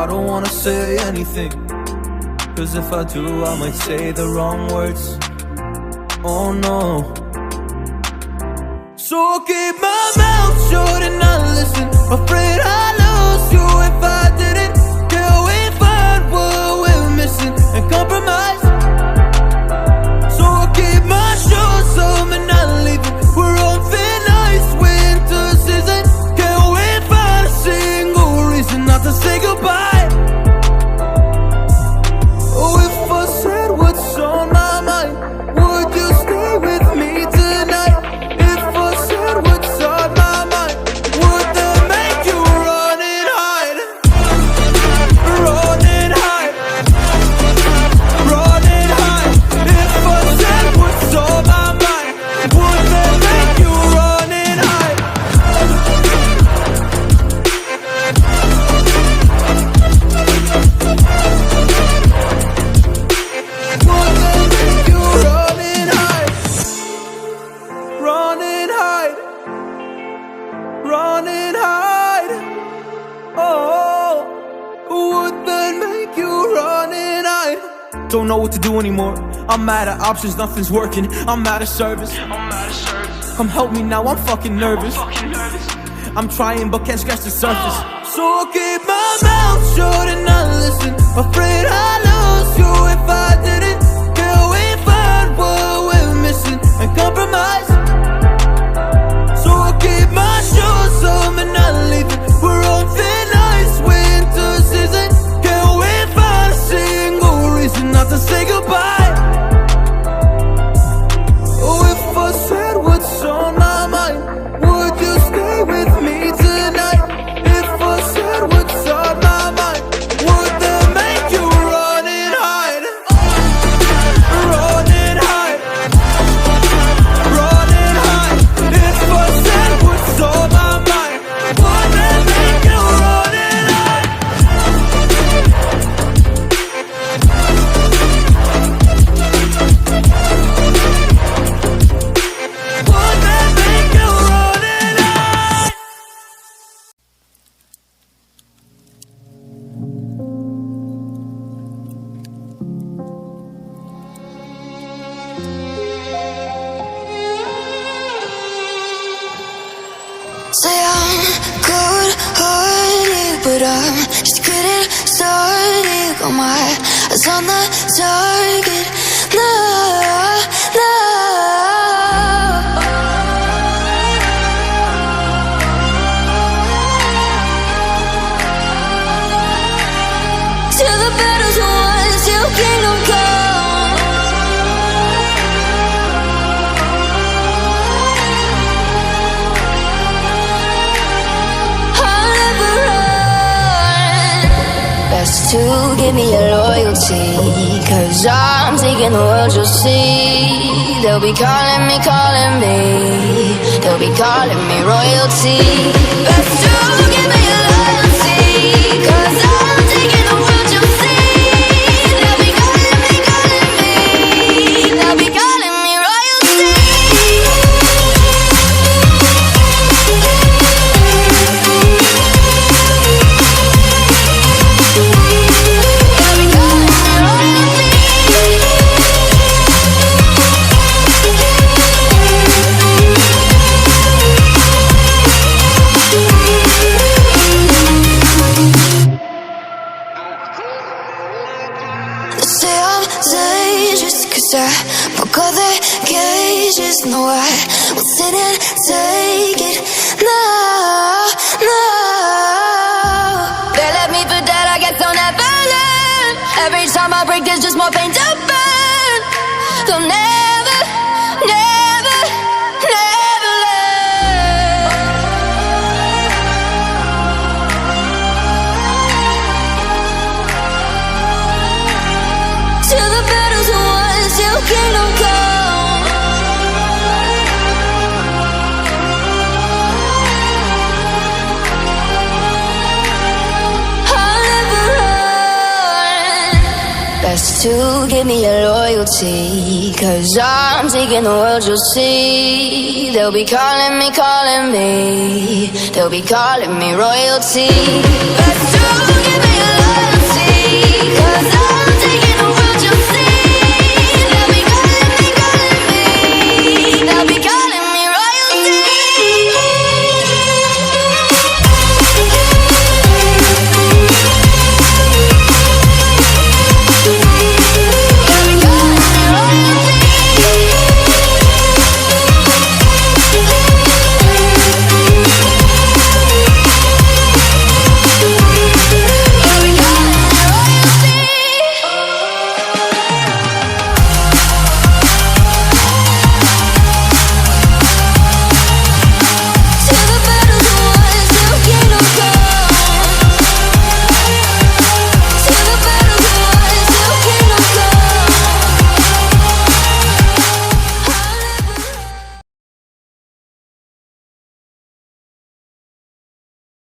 I don't wanna say anything, cause if I do I might say the wrong words. Oh no. So I'll keep my mouth shut and not listen, afraid I'd lose you if I didn't. Till we find what we're missing and compromise. So I'll keep my shoes on and not leaving. We're on thin ice, winter season. Can't we find a single reason not to say goodbye? Oh, if I said what's on my mind, would you stay with me tonight? If I said what's on my mind, would that make you run and hide? Run and hide. Run and hide. If I said what's on my mind, would that make you run and hide? Would that make you run and hide? Run and hide. Run and hide. Oh, would that make you run and hide? Don't know what to do anymore. I'm out of options, nothing's working. I'm out of service. Come help me now, I'm fucking nervous. I'm trying but can't scratch the surface. So I'll keep my mouth shut and not listen, afraid I'd lose you if I didn't. Till we find what we're missing and compromise. So I'll keep my shoes on and not leaving. We're on thin ice, winter season. Can't we find a single reason not to say goodbye? Oh, if I said what's on my mind, would you stay with me tonight? If I said what's on my mind, would that make you run and hide? Run and hide. Run and hide. If I said what's on my mind, would that make you run and hide? Would that make you run and hide? Say I'm good-hearted, but I'm just getting started. Got my eyes on the target. No, no. Till the battle's won, till kingdom come. I'll never run. Best to give me your loyalty, cause I'm taking the world, you'll see. They'll be calling me, they'll be calling me royalty. Best to give me your loyalty, cause I'm taking the world, you'll see. They'll be calling me, they'll be calling me royalty. They'll be calling me royalty. They say I'm dangerous, cause I broke all their cages. No, I will sit and take it. No, no. They left me for dead, I guess I'll never learn. Every time I break, there's just more pain to burn. They'll never, never, never learn. Till the battle's won, till kingdom come. I'll never run. Best to give me your loyalty, cause I'm taking the world, you'll see. They'll be calling me, they'll be calling me royalty. Best to give me your loyalty. 'Cause